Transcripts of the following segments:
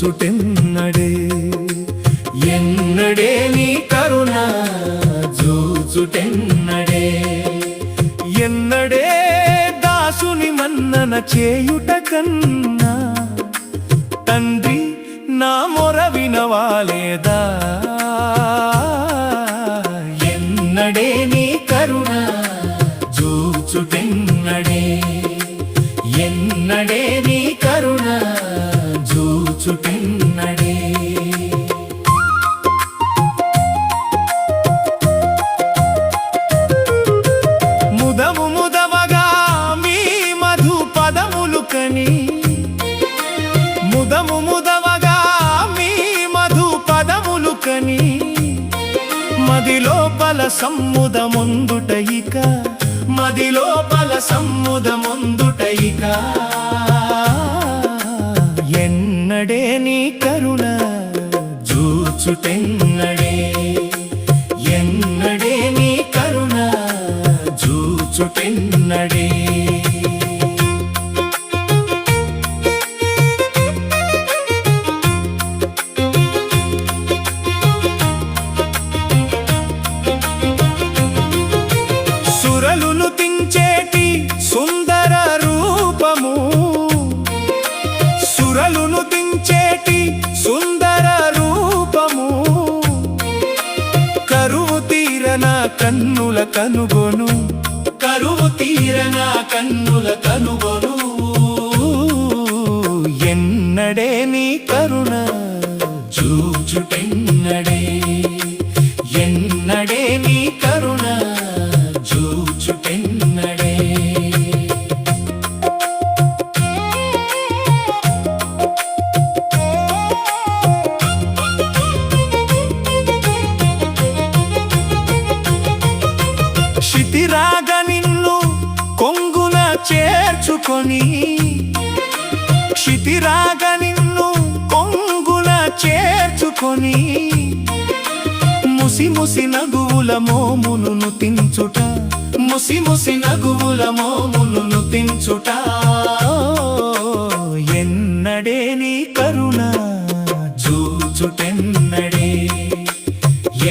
చూచుటెన్నడే ఎన్నడే నీ కరుణ చూచుటెన్నడే ఎన్నడే దాసుని మన్నన చేయుట కన్నా తండ్రి నా మొర వినవాలేదా ఎన్నడే నీ కరుణ చూచుటెన్నడే ఎన్నడే నీ కరుణ చూచుటెన్నడే ముదము ముదవగా మీ మధు పదములు కని ముదము ముదవగా మీ మధు పదములు కని మదిలోపల సమ్ముదముందుట ఇక మదిలోపల సమ్ముదముందుట ఇక ఎన్నడే నీ కరుణ చూచుటెన్నడే ఎన్నడే నీ కరుణ చూచుటెన్నడే సురలును తించేటి సుందర రూపము సురలును తించేటి సుందర రూపము కరువు తీరన కన్నుల కనుగొను కరువు తీరన కన్నుల కనుగొను ఎన్నడే నీ కరుణ చూచుటెన్నడే ఎన్నడే నీ కరుణ చూచుటెన్నడే క్షితిరాగ నిన్ను కొంగున చేర్చుకొని క్షితిరాగ నిన్ను కొంగున చేర్చుకొని ముసి ముసి నగువుల మోమును తించుట ముసి ముసి నగువుల మోమును తించుట ఎన్నడే నీ కరుణ చూచుటెన్నడే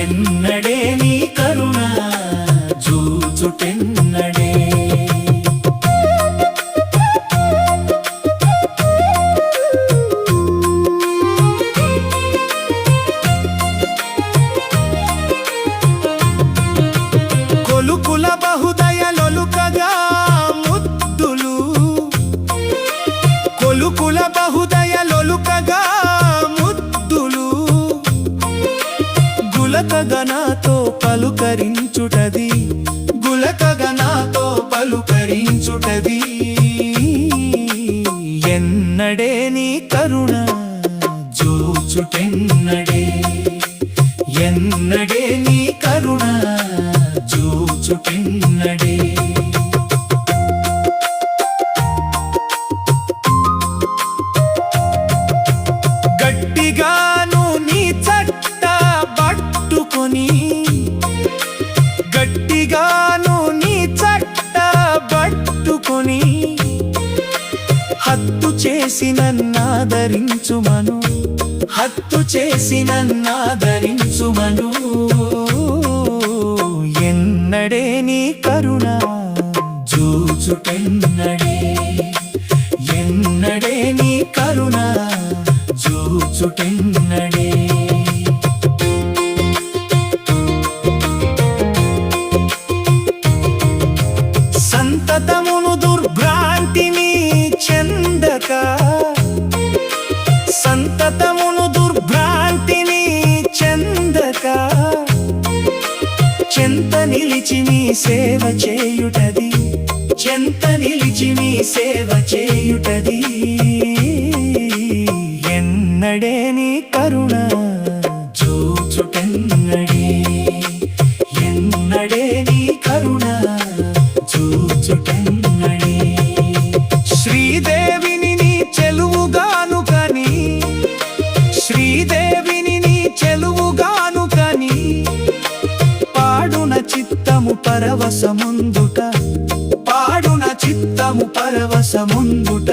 ఎన్నడే నీ కరుణ చూచుటెన్నడే కొలుకుల బహుదయలొలుకగా ముద్దులు కొలుకుల బహుదయలొలుకగా ముద్దులు గులకగా నాతో పలుకరించుటది గులకగా నాతో పలుకరించుటది ఎన్నడే నీ కరుణ చూచుటెన్నడే ఎన్నడే నీ కరుణ చూచుటెన్నడే గట్టిగాను నీ చట్ట పట్టుకొని గట్టిగాను నీ చట్ట పట్టుకొని హత్తు చేసి నన్నాదరించుమను హత్తు చేసి నన్నాదరించుమను ఎన్నడే నీ కరుణ చూచుటెన్నడే ఎన్నడే నీ కరుణ చూచుటెన్నడే సంతతమును దుర్భ్రాంతిని చెందక సంతతమును దుర్భ్రాంతిని చెందక చెంత నిలిచి నీ సేవ చేయుటది చెంత నిలిచి నీ సేవ చేయుటది ఎన్నడే నీ కరుణ చూచుటెన్నడే ఎన్నడే నీ కరుణ చూచుటెన్నడే శ్రీదేవిని నీ చెలువుగాను కని శ్రీదేవిని నీ చెలువుగాను కని పాడున చిత్తము పరవశముందుట పాడున చిత్తము పరవశముందుట